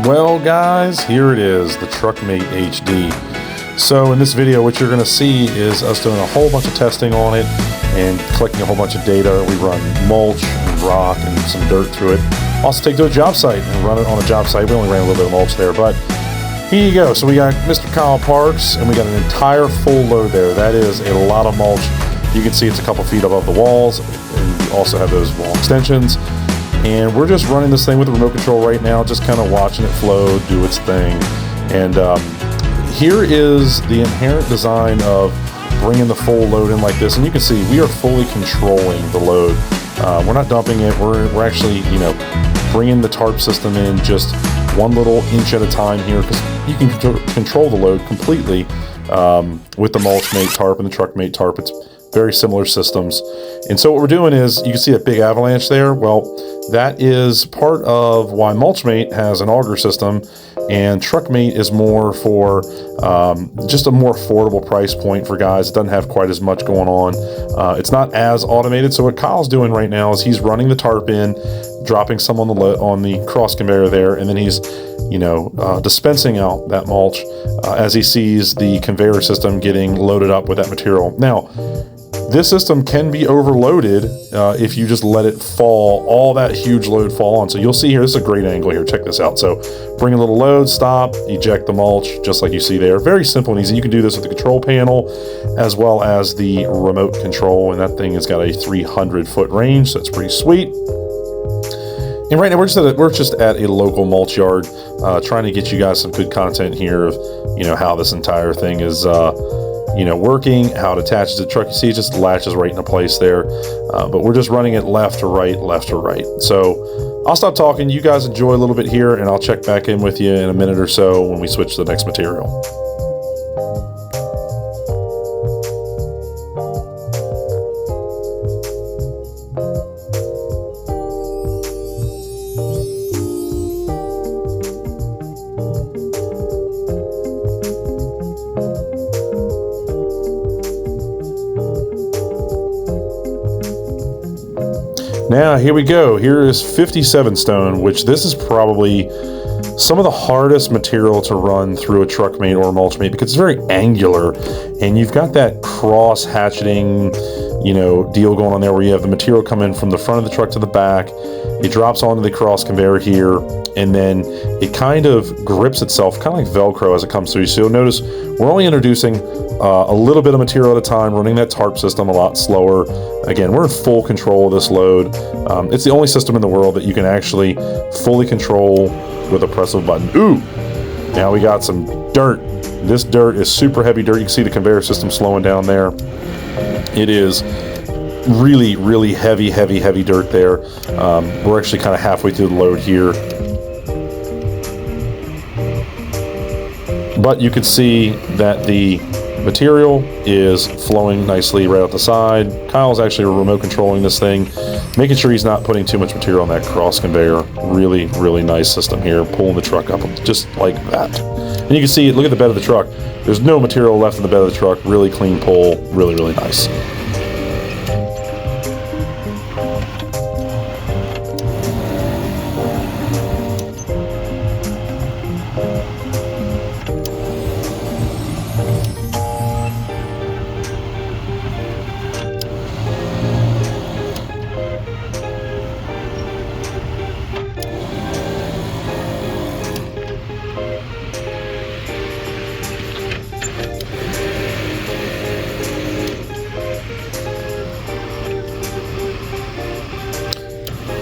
Well guys, here it is, the TruckMate HD. So in this video what you're going to see is us doing a whole bunch of testing on it and collecting a whole bunch of data. We run mulch and rock and some dirt through it. Also take it to a job site and run it on a job site. We only ran a little bit of mulch there, but here you go. So we got Mr. Kyle Parks and we got an entire full load there. That is a lot of mulch. You can see it's a couple feet above the walls, and you also have those wall extensions. And we're just running this thing with the remote control right now, just kind of watching it flow, do its thing. And here is the inherent design of bringing the full load in like this. And you can see we are fully controlling the load. We're not dumping it. We're actually, bringing the tarp system in just one little inch at a time here, because you can control the load completely with the Mulchmate tarp and the TruckMate tarp. It's very similar systems. And so what we're doing is, you can see that big avalanche there. Well, that is part of why Mulchmate has an auger system and TruckMate is more for just a more affordable price point for guys. It doesn't have quite as much going on. It's not as automated. So what Kyle's doing right now is he's running the tarp in, dropping some on the cross conveyor there, and then he's dispensing out that mulch as he sees the conveyor system getting loaded up with that material. Now, this system can be overloaded if you just let it fall, all that huge load fall on. So you'll see here, this is a great angle here, check this out. So bring a little load, stop, eject the mulch, just like you see there. Very simple and easy. You can do this with the control panel as well as the remote control, and that thing has got a 300-foot range, so that's pretty sweet. And right now we're just at a local mulch yard, trying to get you guys some good content here of how this entire thing is working, how it attaches to the truck. You see it just latches right into place there, but we're just running it left to right, left to right. So I'll stop talking, you guys enjoy a little bit here, and I'll check back in with you in a minute or so when we switch to the next material. Now here we go. Here is 57 stone, which this is probably some of the hardest material to run through a TruckMate or a Mulchmate because it's very angular, and you've got that cross hatcheting deal going on there where you have the material come in from the front of the truck to the back. It drops onto the cross conveyor here, and then it kind of grips itself, kind of like Velcro as it comes through. So you'll notice we're only introducing a little bit of material at a time, running that tarp system a lot slower. Again, we're in full control of this load. It's the only system in the world that you can actually fully control with a press of a button. Ooh, now we got some dirt. This dirt is super heavy dirt. You can see the conveyor system slowing down there. It is really, really heavy dirt there. We're actually kind of halfway through the load here. But you can see that the material is flowing nicely right out the side. Kyle's actually remote controlling this thing, making sure he's not putting too much material on that cross conveyor. Really, really nice system here, pulling the truck up just like that. And you can see, look at the bed of the truck. There's no material left in the bed of the truck. Really clean pull, really, really nice.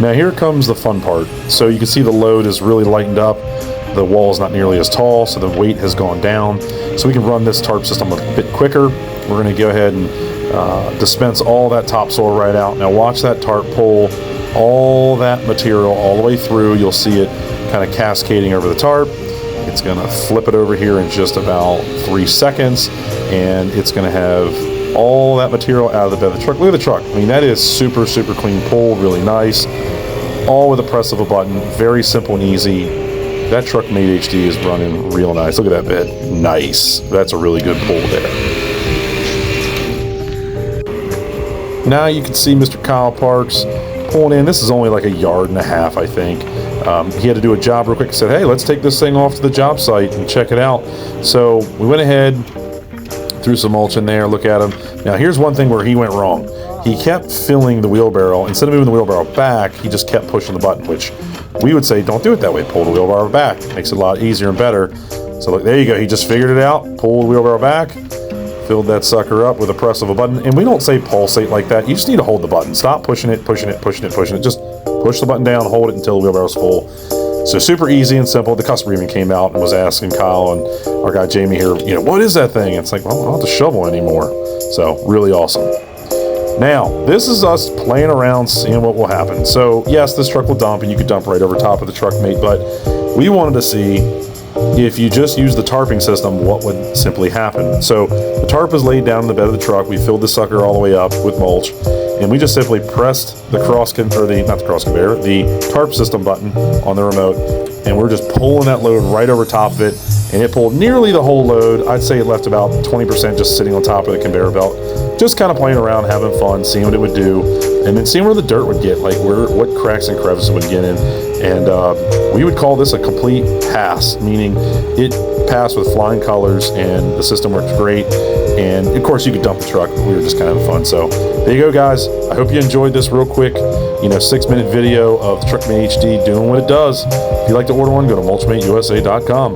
Now here comes the fun part. So you can see the load is really lightened up. The wall is not nearly as tall, so the weight has gone down. So we can run this tarp system a bit quicker. We're going to go ahead and dispense all that topsoil right out. Now watch that tarp pull all that material all the way through. You'll see it kind of cascading over the tarp. It's going to flip it over here in just about 3 seconds, and it's going to have all that material out of the bed of the truck. Look at the truck. I mean, that is super, super clean pull, really nice. All with the press of a button. Very simple and easy. That TruckMate HD is running real nice. Look at that bed. Nice. That's a really good pull there. Now you can see Mr. Kyle Parks pulling in. This is only like 1.5 yards, I think. He had to do a job real quick. He said, hey, let's take this thing off to the job site and check it out. So we went ahead, threw some mulch in there, look at him. Now here's one thing where he went wrong. He kept filling the wheelbarrow. Instead of moving the wheelbarrow back, he just kept pushing the button, which we would say don't do it that way. Pull the wheelbarrow back. Makes it a lot easier and better. So look, there you go. He just figured it out. Pulled the wheelbarrow back, filled that sucker up with a press of a button. And we don't say pulsate like that. You just need to hold the button. Stop pushing it, pushing it, pushing it, pushing it. Just push the button down, hold it until the wheelbarrow's full. So super easy and simple. The customer even came out and was asking Kyle and our guy Jamie here, you know, what is that thing? It's like, well, I don't have to shovel anymore. So really awesome. Now, this is us playing around, seeing what will happen. So yes, this truck will dump and you could dump right over top of the TruckMate, but we wanted to see if you just use the tarping system, what would simply happen. So the tarp is laid down in the bed of the truck. We filled the sucker all the way up with mulch, and we just simply pressed the the tarp system button on the remote, and we're just pulling that load right over top of it, and it pulled nearly the whole load. I'd say it left about 20% just sitting on top of the conveyor belt, just kind of playing around, having fun, seeing what it would do, and then seeing where the dirt would get, like what cracks and crevices would get in. And we would call this a complete pass, meaning it passed with flying colors and the system worked great. And of course you could dump the truck. We were just kind of having fun. So there you go, guys. I hope you enjoyed this real quick, 6-minute video of the TruckMate HD doing what it does. If you'd like to order one, go to mulchmateusa.com.